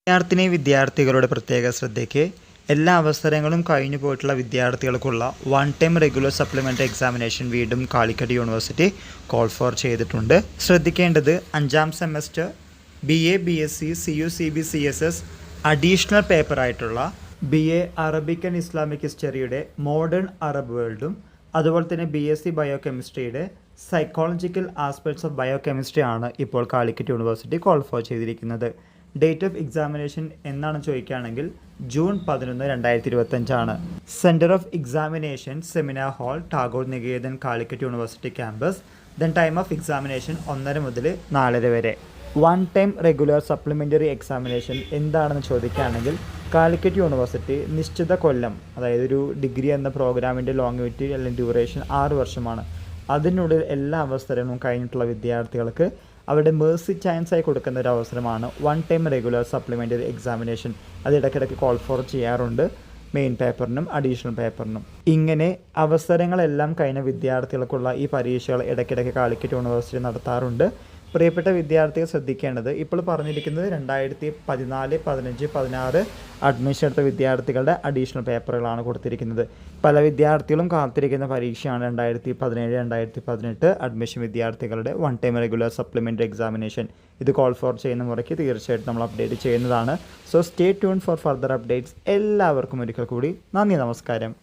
വിദ്യാർത്ഥികളുടെ പ്രത്യേക ശ്രദ്ധയ്ക്ക് എല്ലാ അവസരങ്ങളും കഴിഞ്ഞു പോയിട്ടുള്ള വിദ്യാർത്ഥികൾക്കുള്ള one time regular supplementary examination വീണ്ടും കാലിക്കറ്റ് യൂണിവേഴ്സിറ്റി കോൾ ഫോർ ചെയ്തിട്ടുണ്ട്. ശ്രദ്ധിക്കേണ്ടത് 5ാം semester BA BSc CUCB CSS additional പേപ്പറായിട്ടുള്ള BA അറബിക് ആൻഡ് ഇസ്ലാമിക് ഹിസ്റ്ററിയുടെ മോഡേൺ അറബ് വേൾഡും അതുപോലെ തന്നെ BSc ബയോകെമിസ്ട്രിയുടെ സൈക്കോളജിക്കൽ ആസ്പെക്ട്സ് ഓഫ് ബയോകെമിസ്ട്രി ആണ് ഇപ്പോൾ കാലിക്കറ്റ് യൂണിവേഴ്സിറ്റി കോൾ ഫോർ ചെയ്തിരിക്കുന്നത്. ഡേറ്റ് ഓഫ് എക്സാമിനേഷൻ എന്നാണ് ചോദിക്കുകയാണെങ്കിൽ June 11, 2025 centre of examination seminar hall Tagore Niketan Calicut university campus. Then time of examination 1:30 മുതൽ 4:30 വരെ. One time regular supplementary examination എന്താണെന്ന് ചോദിക്കുകയാണെങ്കിൽ കാലിക്കറ്റ് യൂണിവേഴ്സിറ്റി നിശ്ചിത കൊല്ലം, അതായത് ഒരു ഡിഗ്രി എന്ന പ്രോഗ്രാമിൻ്റെ ലോങ്ങിവിറ്റി അല്ലെങ്കിൽ ഡ്യൂറേഷൻ 6 വർഷമാണ്. അതിനുള്ളിൽ എല്ലാ അവസരങ്ങളും കഴിഞ്ഞിട്ടുള്ള വിദ്യാർത്ഥികൾക്ക് അവരുടെ മേഴ്സി ചാൻസായി കൊടുക്കുന്ന ഒരു അവസരമാണ് one time regular supplementary examination. അത് ഇടയ്ക്കിടയ്ക്ക് കോൾ ഫോർ ചെയ്യാറുണ്ട്, മെയിൻ പേപ്പറിനും അഡീഷണൽ പേപ്പറിനും. ഇങ്ങനെ അവസരങ്ങളെല്ലാം കഴിഞ്ഞ വിദ്യാർത്ഥികൾക്കുള്ള ഈ പരീക്ഷകൾ ഇടയ്ക്കിടയ്ക്ക് കാലിക്കറ്റ് യൂണിവേഴ്സിറ്റി നടത്താറുണ്ട്. പ്രിയപ്പെട്ട വിദ്യാർത്ഥികൾ ശ്രദ്ധിക്കേണ്ടത്, ഇപ്പോൾ പറഞ്ഞിരിക്കുന്നത് 2014, 15, 16 അഡ്മിഷൻ എടുത്ത വിദ്യാർത്ഥികളുടെ അഡീഷണൽ പേപ്പറുകളാണ് കൊടുത്തിരിക്കുന്നത്. പല വിദ്യാർത്ഥികളും കാത്തിരിക്കുന്ന പരീക്ഷയാണ് 2017, 2018 അഡ്മിഷൻ വിദ്യാർത്ഥികളുടെ one time regular supplementary examination. ഇത് കോൾ ഫോർ ചെയ്യുന്ന മുറയ്ക്ക് തീർച്ചയായിട്ടും നമ്മൾ അപ്ഡേറ്റ് ചെയ്യുന്നതാണ്. So stay tune four further updates. എല്ലാവർക്കും ഒരിക്കൽ കൂടി നന്ദി, നമസ്കാരം.